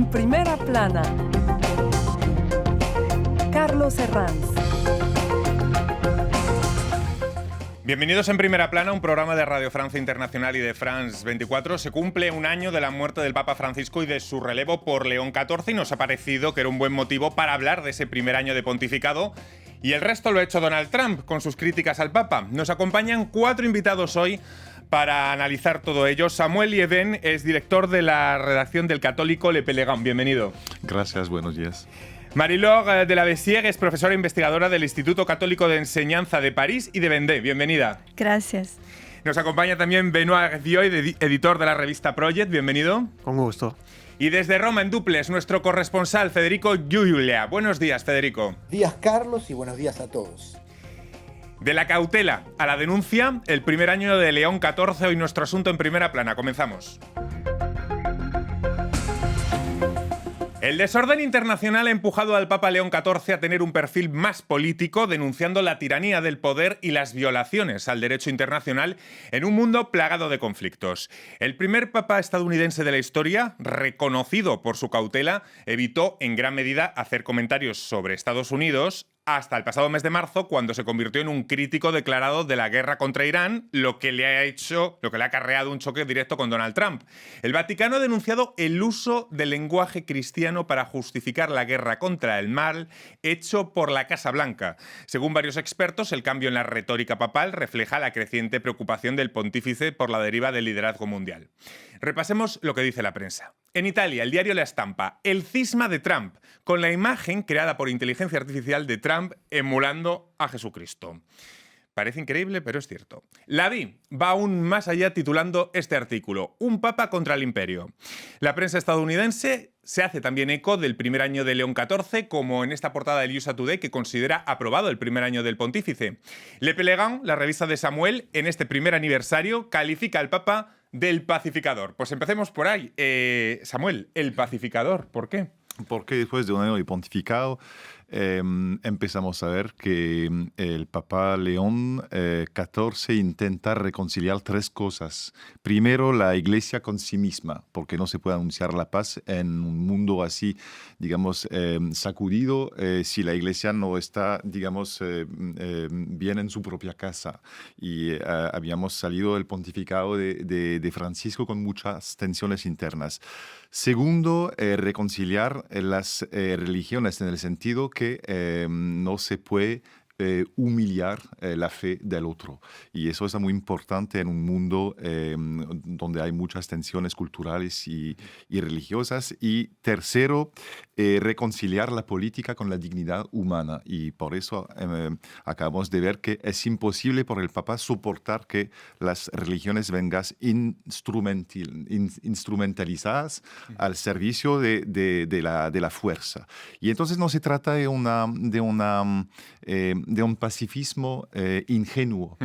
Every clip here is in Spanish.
En primera plana, Carlos Herranz. Bienvenidos en Primera Plana, un programa de Radio Francia Internacional y de France 24. Se cumple un año de la muerte del Papa Francisco y de su relevo por León XIV y nos ha parecido que era un buen motivo para hablar de ese primer año de pontificado. Y el resto lo ha hecho Donald Trump con sus críticas al Papa. Nos acompañan 4 invitados hoy para analizar todo ello. Samuel Lieven es director de la redacción del católico Le Pellegrin. Bienvenido. Gracias, buenos días. Marie-Laure de la Bessière es profesora investigadora del Instituto Católico de Enseñanza de París y de Vendée. Bienvenida. Gracias. Nos acompaña también Benoît Vioy, editor de la revista Project. Bienvenido. Con gusto. Y desde Roma, en Duples, nuestro corresponsal Federico Giulia. Buenos días, Federico. Buenos días, Carlos, y buenos días a todos. De la cautela a la denuncia, el primer año de León XIV, hoy nuestro asunto en Primera Plana. Comenzamos. El desorden internacional ha empujado al Papa León XIV a tener un perfil más político, denunciando la tiranía del poder y las violaciones al derecho internacional en un mundo plagado de conflictos. El primer papa estadounidense de la historia, reconocido por su cautela, evitó en gran medida hacer comentarios sobre Estados Unidos hasta el pasado mes de marzo, cuando se convirtió en un crítico declarado de la guerra contra Irán, lo que le ha acarreado un choque directo con Donald Trump. El Vaticano ha denunciado el uso del lenguaje cristiano para justificar la guerra contra el mal hecho por la Casa Blanca. Según varios expertos, el cambio en la retórica papal refleja la creciente preocupación del pontífice por la deriva del liderazgo mundial. Repasemos lo que dice la prensa. En Italia, el diario La Stampa, el cisma de Trump, con la imagen creada por inteligencia artificial de Trump emulando a Jesucristo. Parece increíble, pero es cierto. La Vi va aún más allá titulando este artículo, Un papa contra el imperio. La prensa estadounidense se hace también eco del primer año de León XIV, como en esta portada del USA Today, que considera aprobado el primer año del pontífice. Le Pellegrin, la revista de Samuel, en este primer aniversario, califica al papa del pacificador. Pues empecemos por ahí. Samuel, el pacificador, ¿por qué? Porque después de un año de pontificado empezamos a ver que el Papa León XIV intenta reconciliar 3 cosas. Primero, la Iglesia con sí misma, porque no se puede anunciar la paz en un mundo así, digamos, sacudido, si la Iglesia no está, digamos, bien en su propia casa. Y habíamos salido del pontificado de Francisco con muchas tensiones internas. Segundo, reconciliar las religiones en el sentido que no se puede humillar la fe del otro. Y eso es muy importante en un mundo donde hay muchas tensiones culturales y religiosas. Y tercero, reconciliar la política con la dignidad humana. Y por eso acabamos de ver que es imposible por el Papa soportar que las religiones vengan instrumentalizadas al servicio de la fuerza. Y entonces no se trata de un pacifismo ingenuo,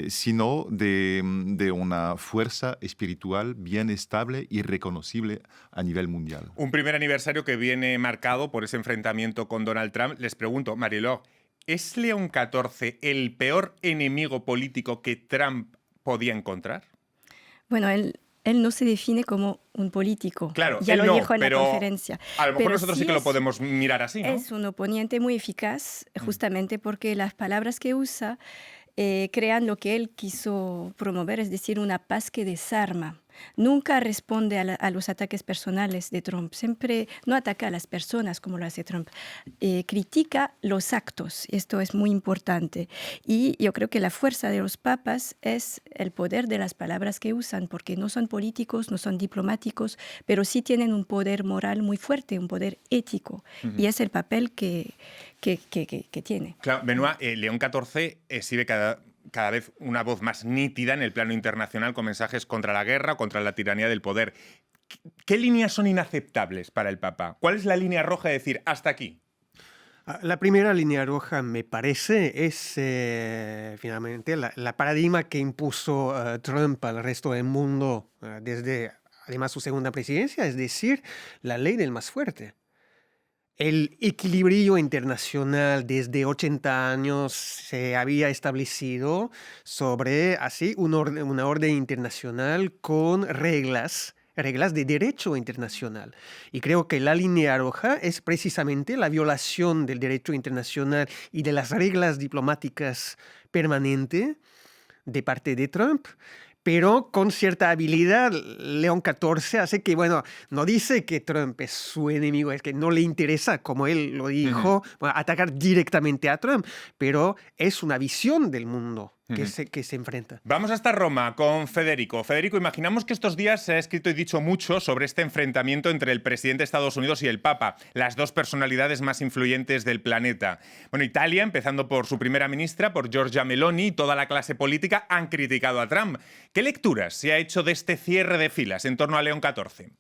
sino de una fuerza espiritual bien estable y reconocible a nivel mundial. Un primer aniversario que viene marcado por ese enfrentamiento con Donald Trump. Les pregunto, Marie-Laure, ¿es León XIV el peor enemigo político que Trump podía encontrar? Bueno, él no se define como un político. Claro, ya él lo no, dijo en la pero conferencia. A lo mejor pero nosotros sí que lo podemos mirar así, ¿no? Es un oponente muy eficaz, justamente porque las palabras que usa crean lo que él quiso promover, es decir, una paz que desarma. Nunca responde a los ataques personales de Trump. Siempre no ataca a las personas como lo hace Trump. Critica los actos. Esto es muy importante. Y yo creo que la fuerza de los papas es el poder de las palabras que usan, porque no son políticos, no son diplomáticos, pero sí tienen un poder moral muy fuerte, un poder ético. Y es el papel que tiene. Claro, Benoît, León XIV exhibe cada vez una voz más nítida en el plano internacional con mensajes contra la guerra, contra la tiranía del poder. ¿Qué líneas son inaceptables para el Papa? ¿Cuál es la línea roja de decir hasta aquí? La primera línea roja, me parece, es finalmente la paradigma que impuso Trump al resto del mundo desde, además, su segunda presidencia, es decir, la ley del más fuerte. El equilibrio internacional desde 80 años se había establecido sobre así una orden internacional con reglas reglas de derecho internacional. Y creo que la línea roja es precisamente la violación del derecho internacional y de las reglas diplomáticas permanente de parte de Trump. Pero con cierta habilidad, León XIV hace que, bueno, no dice que Trump es su enemigo, es que no le interesa, como él lo dijo, bueno, atacar directamente a Trump, pero es una visión del mundo que se enfrenta. Vamos hasta Roma con Federico. Federico, imaginamos que estos días se ha escrito y dicho mucho sobre este enfrentamiento entre el presidente de Estados Unidos y el Papa, las dos personalidades más influyentes del planeta. Bueno, Italia, empezando por su primera ministra, por Giorgia Meloni, y toda la clase política han criticado a Trump. ¿Qué lecturas se ha hecho de este cierre de filas en torno a León XIV?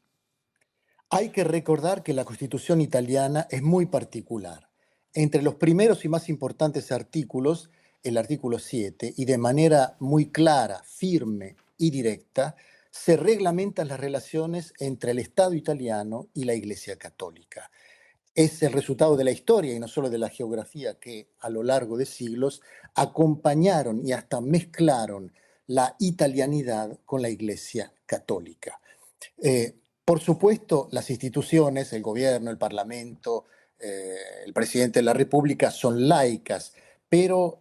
Hay que recordar que la Constitución italiana es muy particular. Entre los primeros y más importantes artículos, el artículo 7, y de manera muy clara, firme y directa, se reglamentan las relaciones entre el Estado italiano y la Iglesia Católica. Es el resultado de la historia y no solo de la geografía que a lo largo de siglos acompañaron y hasta mezclaron la italianidad con la Iglesia Católica. Por supuesto, las instituciones, el gobierno, el parlamento, el presidente de la República son laicas, pero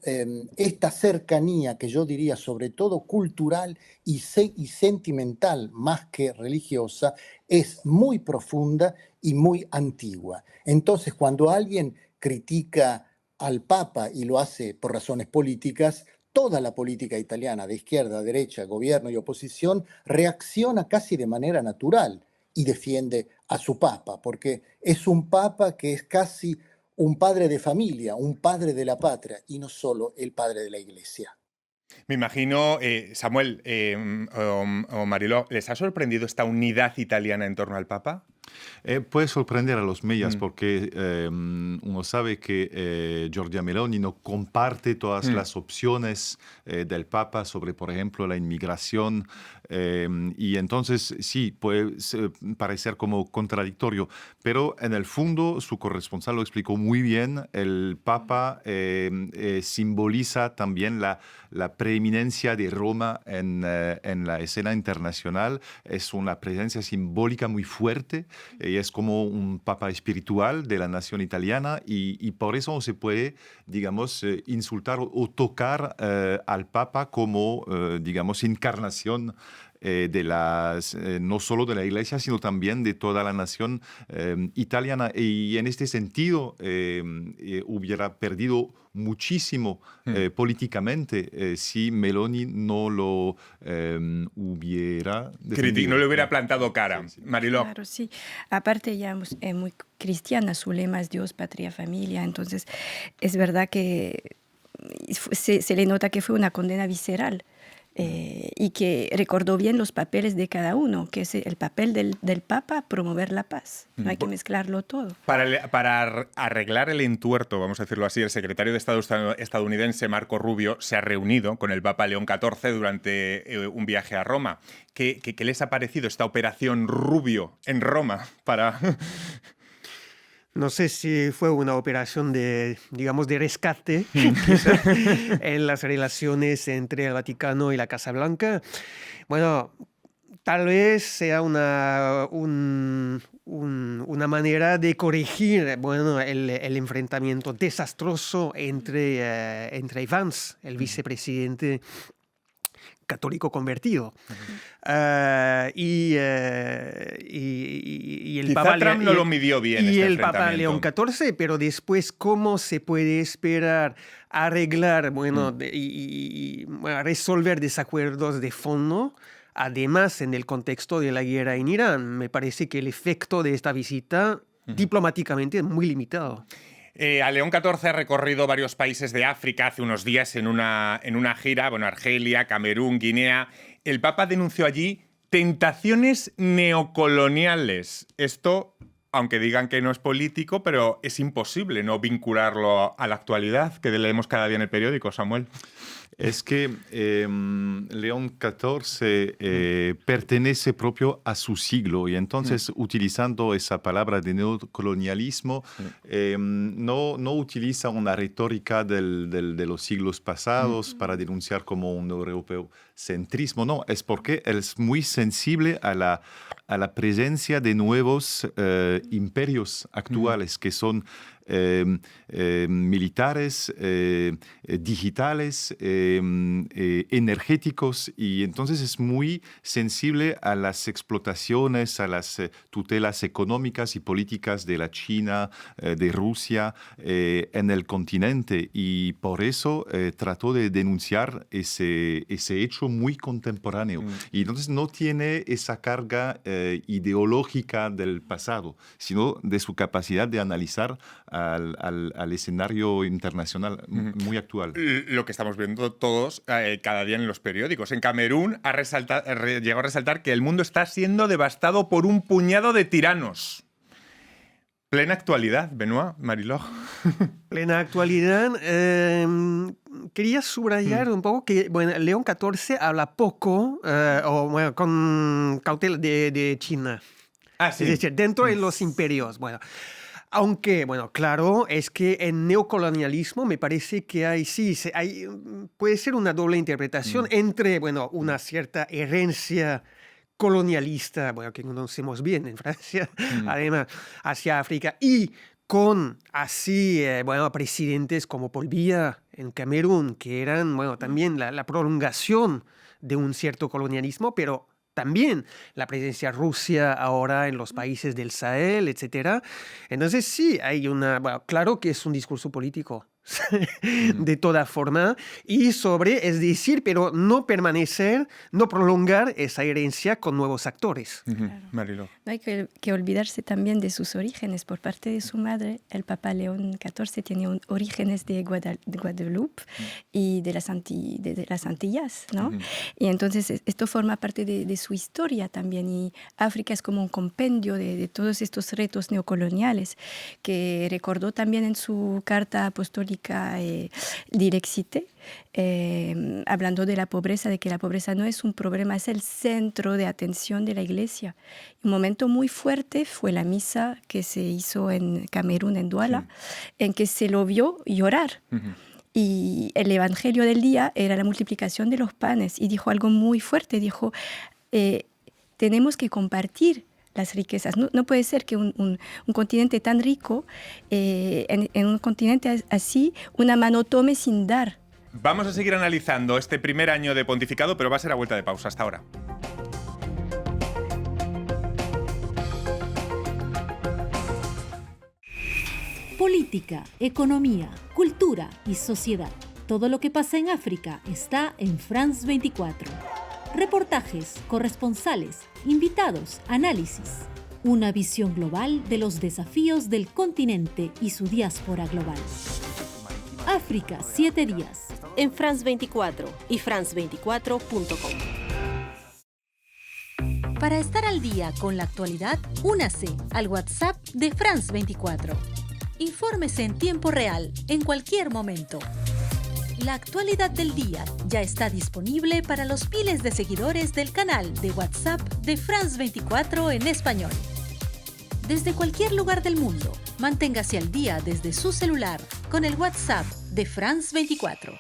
esta cercanía, que yo diría sobre todo cultural y sentimental más que religiosa, es muy profunda y muy antigua. Entonces, cuando alguien critica al Papa y lo hace por razones políticas, toda la política italiana, de izquierda, derecha, gobierno y oposición, reacciona casi de manera natural y defiende a su Papa, porque es un Papa que es casi un padre de familia, un padre de la patria y no solo el padre de la Iglesia. Me imagino, Samuel o Mariló, ¿les ha sorprendido esta unidad italiana en torno al Papa? Puede sorprender a los medios porque uno sabe que Giorgia Meloni no comparte todas las opciones del Papa sobre, por ejemplo, la inmigración y entonces sí, puede parecer como contradictorio, pero en el fondo su corresponsal lo explicó muy bien. El Papa simboliza también la preeminencia de Roma en la escena internacional. Es una presencia simbólica muy fuerte. Y es como un papa espiritual de la nación italiana y por eso no se puede, digamos, insultar o tocar al papa como, digamos, encarnación de no solo de la Iglesia, sino también de toda la nación italiana. Y en este sentido hubiera perdido muchísimo políticamente si Meloni no lo hubiera defendido. No le hubiera plantado cara. Sí, sí. Mariló. Claro, sí. Aparte ya es muy cristiana, su lema es Dios, patria, familia. Entonces es verdad que se le nota que fue una condena visceral. Y que recordó bien los papeles de cada uno, que es el papel del Papa, promover la paz. No hay que mezclarlo todo. Para arreglar el entuerto, vamos a decirlo así, el secretario de Estado estadounidense, Marco Rubio, se ha reunido con el Papa León XIV durante un viaje a Roma. ¿Qué les ha parecido esta operación Rubio en Roma para... No sé si fue una operación de, digamos, de rescate en las relaciones entre el Vaticano y la Casa Blanca. Bueno, tal vez sea una manera de corregir, bueno, el enfrentamiento desastroso entre Vance, el vicepresidente católico convertido. Y el Quizá Papa Trump no lo midió bien. Y este el Papa León XIV, pero después, ¿cómo se puede esperar arreglar, bueno, resolver desacuerdos de fondo? Además, en el contexto de la guerra en Irán, me parece que el efecto de esta visita diplomáticamente es muy limitado. A León XIV ha recorrido varios países de África hace unos días en una gira, bueno, Argelia, Camerún, Guinea. El Papa denunció allí tentaciones neocoloniales. Esto, aunque digan que no es político, pero es imposible no vincularlo a la actualidad que leemos cada día en el periódico, Samuel. Es que León XIV pertenece propio a su siglo y entonces utilizando esa palabra de neocolonialismo no utiliza una retórica de los siglos pasados para denunciar como un europeo centrismo, no, es porque él es muy sensible a a la presencia de nuevos imperios actuales que son militares, digitales, energéticos, y entonces es muy sensible a las explotaciones, a las tutelas económicas y políticas de la China, de Rusia en el continente, y por eso trató de denunciar ese hecho muy contemporáneo. Y entonces no tiene esa carga ideológica del pasado, sino de su capacidad de analizar al escenario internacional muy actual. Lo que estamos viendo todos cada día en los periódicos. En Camerún llegó a resaltar que el mundo está siendo devastado por un puñado de tiranos. Plena actualidad, Benoît, Mariló. Plena actualidad. Quería subrayar un poco que León XIV habla poco, con cautela de China. Ah, sí. Es decir, dentro de los imperios. Aunque, claro, es que en neocolonialismo me parece que puede ser una doble interpretación entre, una cierta herencia colonialista, que conocemos bien en Francia, además, hacia África, y con así, presidentes como Paul Biya en Camerún, que eran, también la prolongación de un cierto colonialismo, pero también la presencia rusa ahora en los países del Sahel, etc. Entonces sí, hay claro que es un discurso político, de toda forma, es decir, pero no prolongar esa herencia con nuevos actores. Claro. Mariló. No hay que olvidarse también de sus orígenes. Por parte de su madre, el Papa León XIV tiene orígenes de Guadalupe y de las Antillas, ¿no? Y entonces esto forma parte de su historia también. Y África es como un compendio de todos estos retos neocoloniales que recordó también en su carta apostólica Direxite, hablando de la pobreza, de que la pobreza no es un problema, es el centro de atención de la Iglesia. Un momento muy fuerte fue la misa que se hizo en Camerún, en Douala, en que se lo vio llorar. Y el evangelio del día era la multiplicación de los panes, y dijo algo muy fuerte, dijo, tenemos que compartir las riquezas. No puede ser que un continente tan rico, en un continente así, una mano tome sin dar. Vamos a seguir analizando este primer año de pontificado, pero va a ser a vuelta de pausa. Hasta ahora. Política, economía, cultura y sociedad. Todo lo que pasa en África está en France 24. Reportajes, corresponsales, invitados, análisis. Una visión global de los desafíos del continente y su diáspora global. África, 7 días. En France 24 y france24.com. Para estar al día con la actualidad, únase al WhatsApp de France 24. Infórmese en tiempo real, en cualquier momento. La actualidad del día ya está disponible para los miles de seguidores del canal de WhatsApp de France 24 en español. Desde cualquier lugar del mundo, manténgase al día desde su celular con el WhatsApp de France 24.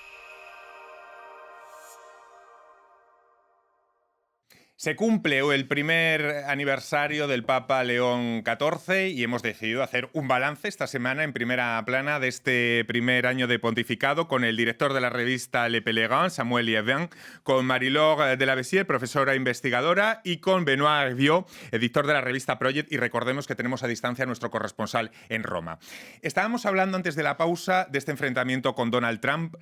Se cumple el primer aniversario del Papa León XIV y hemos decidido hacer un balance esta semana en primera plana de este primer año de pontificado con el director de la revista Le Pèlerin, Samuel Liévin, con Marie-Laure Delavessière, profesora investigadora, y con Benoît Hervieux, editor de la revista Project, y recordemos que tenemos a distancia a nuestro corresponsal en Roma. Estábamos hablando antes de la pausa de este enfrentamiento con Donald Trump.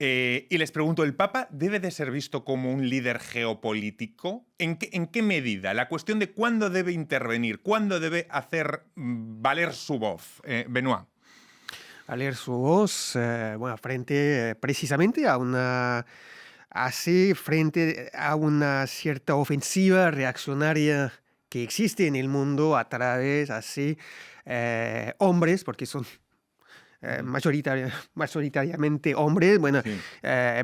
Y les pregunto, ¿el Papa debe de ser visto como un líder geopolítico? ¿En qué medida? La cuestión de cuándo debe intervenir, cuándo debe hacer valer su voz. Benoît. Valer su voz, frente precisamente frente a una cierta ofensiva reaccionaria que existe en el mundo a través, hombres, porque son mayoritariamente hombres,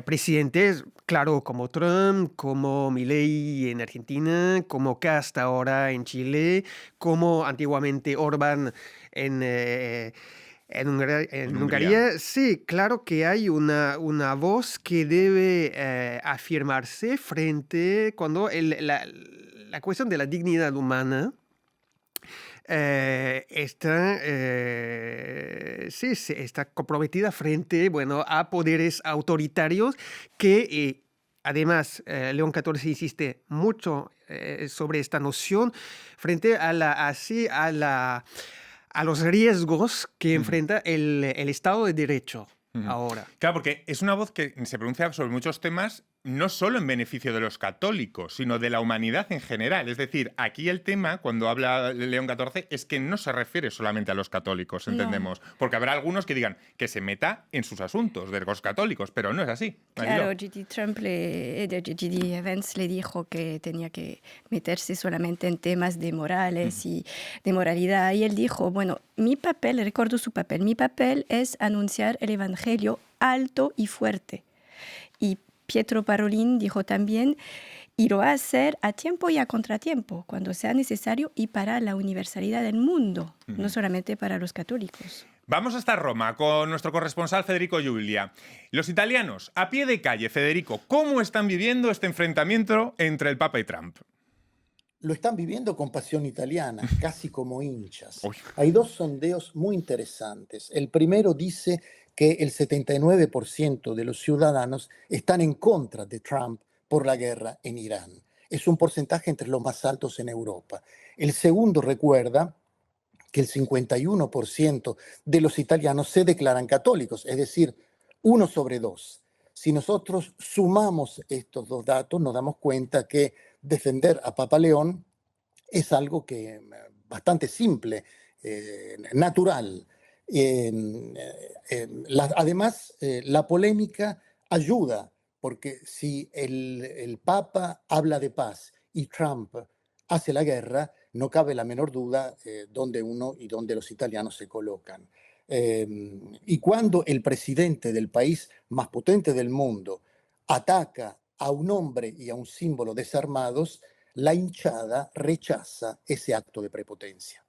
presidentes, claro, como Trump, como Milei en Argentina, como Kast ahora en Chile, como antiguamente Orbán en Hungría. Sí, claro que hay una voz que debe afirmarse frente cuando la cuestión de la dignidad humana está comprometida frente, bueno, a poderes autoritarios que, además, León XIV insiste mucho sobre esta noción frente a los riesgos que enfrenta el Estado de Derecho ahora. Claro, porque es una voz que se pronuncia sobre muchos temas no solo en beneficio de los católicos, sino de la humanidad en general. Es decir, aquí el tema, cuando habla León XIV, es que no se refiere solamente a los católicos, entendemos. No. Porque habrá algunos que digan que se meta en sus asuntos de los católicos, pero no es así. Claro, J.D. Vance le dijo que tenía que meterse solamente en temas de morales y de moralidad. Y él dijo, bueno, mi papel es anunciar el evangelio alto y fuerte. Y Pietro Parolin dijo también, y lo va a hacer a tiempo y a contratiempo, cuando sea necesario y para la universalidad del mundo, no solamente para los católicos. Vamos hasta Roma con nuestro corresponsal Federico Giulia. Los italianos, a pie de calle, Federico, ¿cómo están viviendo este enfrentamiento entre el Papa y Trump? Lo están viviendo con pasión italiana, casi como hinchas. Hay dos sondeos muy interesantes. El primero dice que el 79% de los ciudadanos están en contra de Trump por la guerra en Irán. Es un porcentaje entre los más altos en Europa. El segundo recuerda que el 51% de los italianos se declaran católicos, es decir, 1 sobre 2. Si nosotros sumamos estos dos datos, nos damos cuenta que defender a Papa León es algo que bastante simple, natural. Además, la polémica ayuda, porque si el Papa habla de paz y Trump hace la guerra, no cabe la menor duda dónde uno y dónde los italianos se colocan. Y cuando el presidente del país más potente del mundo ataca a un hombre y a un símbolo desarmados, la hinchada rechaza ese acto de prepotencia.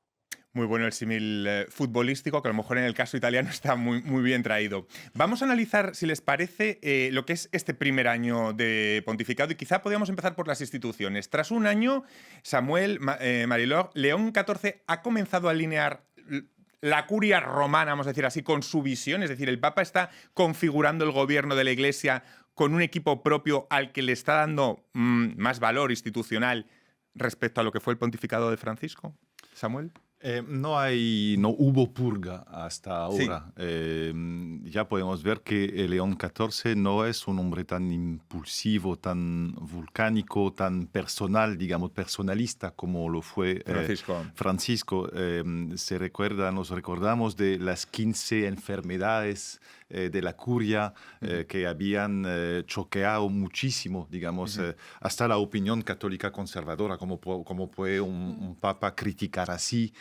Muy bueno el símil futbolístico, que a lo mejor en el caso italiano está muy, muy bien traído. Vamos a analizar, si les parece, lo que es este primer año de pontificado y quizá podríamos empezar por las instituciones. Tras un año, Samuel, Mariló, León XIV ha comenzado a alinear la curia romana, vamos a decir así, con su visión, es decir, el Papa está configurando el gobierno de la Iglesia con un equipo propio al que le está dando más valor institucional respecto a lo que fue el pontificado de Francisco. Samuel. No hubo purga hasta ahora. Sí. Ya podemos ver que León XIV no es un hombre tan impulsivo, tan volcánico, tan personal, digamos, personalista como lo fue Francisco. Nos recordamos de las 15 enfermedades de la curia que habían choqueado muchísimo, digamos, hasta la opinión católica conservadora, como puede un papa criticar así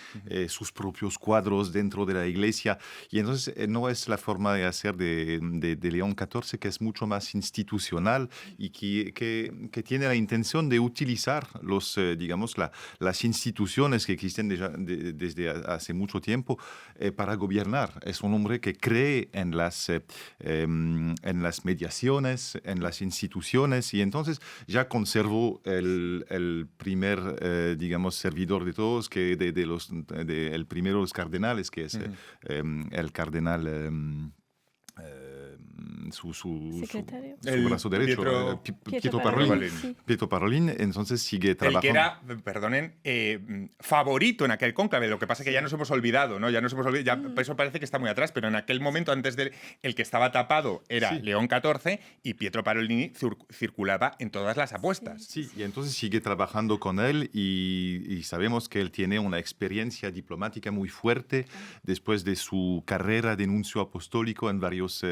sus propios cuadros dentro de la Iglesia. Y entonces no es la forma de hacer de León XIV, que es mucho más institucional y que tiene la intención de utilizar las instituciones que existen desde hace mucho tiempo para gobernar. Es un hombre que cree en las mediaciones, en las instituciones, y entonces ya conservó el primer, servidor de todos, que el primero de los cardenales, que es el cardenal... su brazo derecho, Pietro Parolin, entonces sigue trabajando. El que era, perdonen, favorito en aquel cónclave. Lo que pasa es que ya nos hemos olvidado, ¿no? Por eso parece que está muy atrás, pero en aquel momento, antes de el que estaba tapado era León XIV y Pietro Parolin circulaba en todas las apuestas. Sí, y entonces sigue trabajando con él y sabemos que él tiene una experiencia diplomática muy fuerte después de su carrera de nuncio apostólico en varios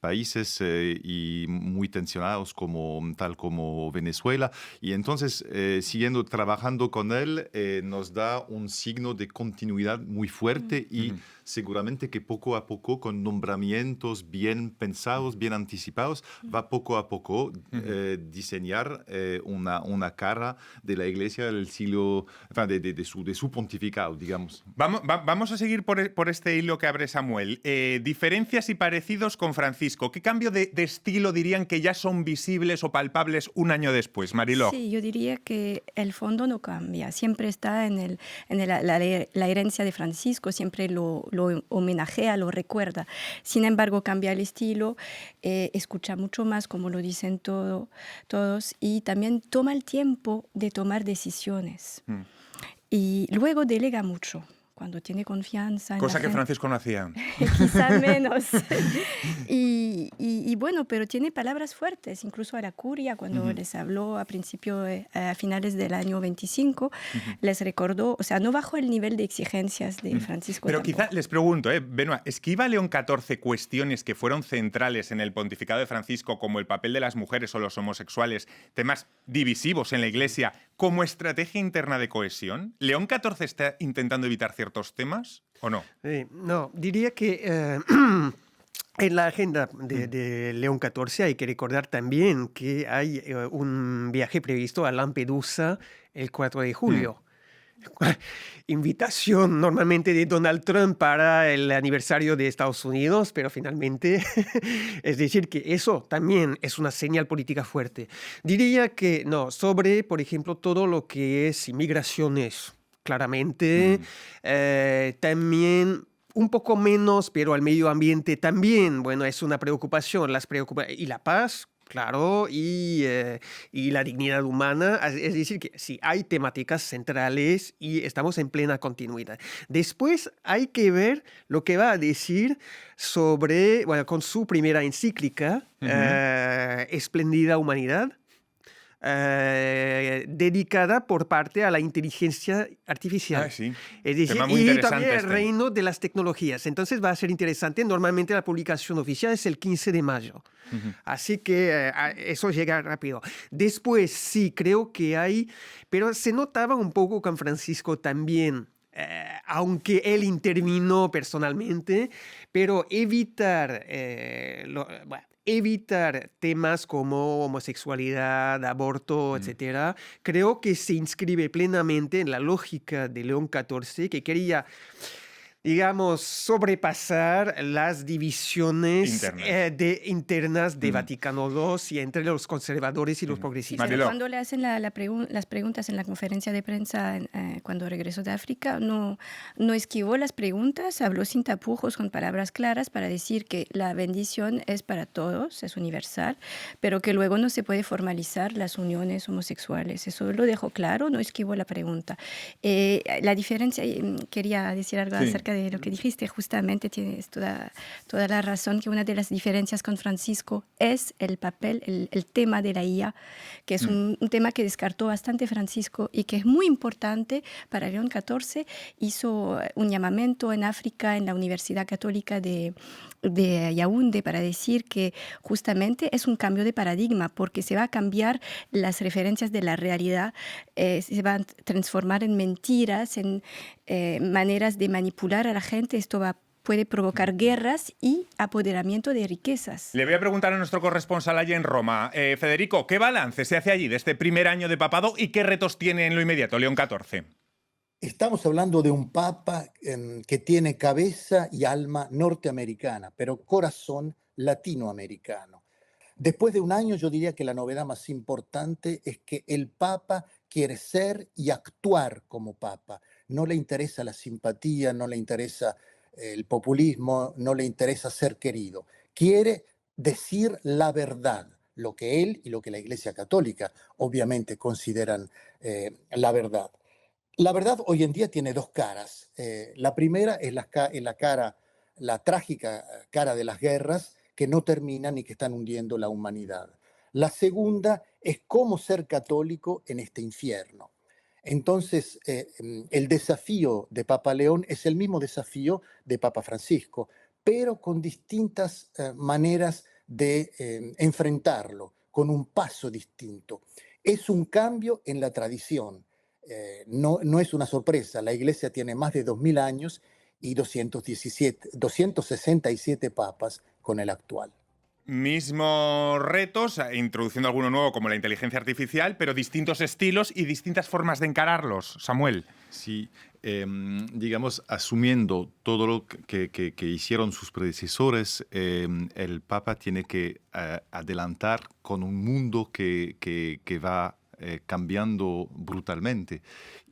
países y muy tensionados tal como Venezuela, y entonces siguiendo trabajando con él nos da un signo de continuidad muy fuerte y seguramente que poco a poco, con nombramientos bien pensados, bien anticipados, va poco a poco diseñar una cara de la Iglesia del siglo, enfin, de su pontificado, digamos. Vamos a seguir por este hilo que abre Samuel. Diferencias y parecidos con Francisco. ¿Qué cambio de estilo dirían que ya son visibles o palpables un año después, Mariló? Sí, yo diría que el fondo no cambia, siempre está la herencia de Francisco, siempre lo homenajea, lo recuerda. Sin embargo, cambia el estilo, escucha mucho más, como lo dicen todos, y también toma el tiempo de tomar decisiones. Y luego delega mucho. Cuando tiene confianza. Cosa que Francisco no hacía. Quizá menos. y bueno, pero tiene palabras fuertes, incluso a la curia, cuando les habló a finales del año 25, les recordó, o sea, no bajó el nivel de exigencias de Francisco. Pero tampoco. quizá les pregunto, Benoit, ¿esquiva León XIV cuestiones que fueron centrales en el pontificado de Francisco, como el papel de las mujeres o los homosexuales, temas divisivos en la Iglesia, como estrategia interna de cohesión? ¿León XIV está intentando evitar ciertos temas o no? No, diría que en la agenda de León XIV hay que recordar también que hay un viaje previsto a Lampedusa el 4 de julio. Invitación normalmente de Donald Trump para el aniversario de Estados Unidos, pero finalmente, es decir, que eso también es una señal política fuerte. Diría que no, sobre, por ejemplo, todo lo que es inmigraciones, claramente, también un poco menos, pero al medio ambiente también, bueno, es una preocupación, y la paz. Claro, y la dignidad humana, es decir, que sí, hay temáticas centrales y estamos en plena continuidad. Después hay que ver lo que va a decir sobre, bueno, con su primera encíclica, Espléndida Humanidad, dedicada por parte a la inteligencia artificial. Sí. Es decir, Tema muy y interesante también el este. reino de las tecnologías. Entonces va a ser interesante. Normalmente la publicación oficial es el 15 de mayo. Así que eso llega rápido. Después sí, creo que hay, pero se notaba un poco con Francisco también. Aunque él intervino personalmente, pero evitar temas como homosexualidad, aborto, etcétera, creo que se inscribe plenamente en la lógica de León XIV, que quería, digamos, sobrepasar las divisiones internas de Vaticano II y entre los conservadores y los progresistas. Pero cuando le hacen las preguntas en la conferencia de prensa cuando regresó de África, no esquivó las preguntas, habló sin tapujos, con palabras claras para decir que la bendición es para todos, es universal, pero que luego no se puede formalizar las uniones homosexuales. Eso lo dejó claro, no esquivó la pregunta. La diferencia, quería decir algo acerca de lo que dijiste, justamente tienes toda la razón, que una de las diferencias con Francisco es el papel, el tema de la IA, que es un tema que descartó bastante Francisco y que es muy importante para León XIV. Hizo un llamamiento en África, en la Universidad Católica de Yaoundé, para decir que justamente es un cambio de paradigma, porque se va a cambiar las referencias de la realidad, se van a transformar en mentiras, en maneras de manipular a la gente. Esto puede provocar guerras y apoderamiento de riquezas. Le voy a preguntar a nuestro corresponsal allí en Roma. Federico, ¿qué balance se hace allí de este primer año de papado y qué retos tiene en lo inmediato León XIV? Estamos hablando de un papa que tiene cabeza y alma norteamericana, pero corazón latinoamericano. Después de un año, yo diría que la novedad más importante es que el papa quiere ser y actuar como papa. No le interesa la simpatía, no le interesa el populismo, no le interesa ser querido. Quiere decir la verdad, lo que él y lo que la Iglesia Católica obviamente consideran la verdad. La verdad hoy en día tiene dos caras. La primera es la trágica cara de las guerras que no terminan y que están hundiendo la humanidad. La segunda es cómo ser católico en este infierno. Entonces, el desafío de Papa León es el mismo desafío de Papa Francisco, pero con distintas maneras de enfrentarlo, con un paso distinto. Es un cambio en la tradición. No es una sorpresa, la Iglesia tiene más de 2000 años y 267 papas con el actual. Mismos retos, introduciendo alguno nuevo como la inteligencia artificial, pero distintos estilos y distintas formas de encararlos. Samuel. Sí, digamos, asumiendo todo lo que hicieron sus predecesores, el Papa tiene que adelantar con un mundo que va cambiando brutalmente.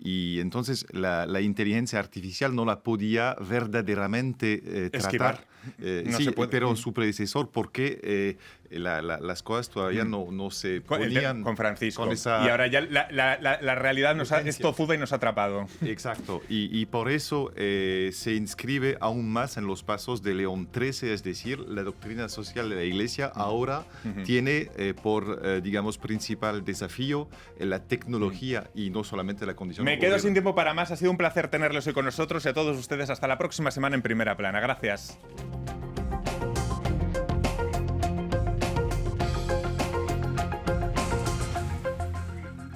Y entonces la inteligencia artificial no la podía verdaderamente tratar. No sí, se puede. Pero su predecesor, porque las cosas todavía no se ponían con Francisco. con esa y ahora ya la realidad es tozuda y nos ha atrapado. Exacto, y por eso se inscribe aún más en los pasos de León XIII, es decir, la doctrina social de la Iglesia ahora tiene por, digamos, principal desafío la tecnología y no solamente la condición. Me quedo sin tiempo para más, ha sido un placer tenerlos hoy con nosotros y a todos ustedes hasta la próxima semana en Primera Plana. Gracias.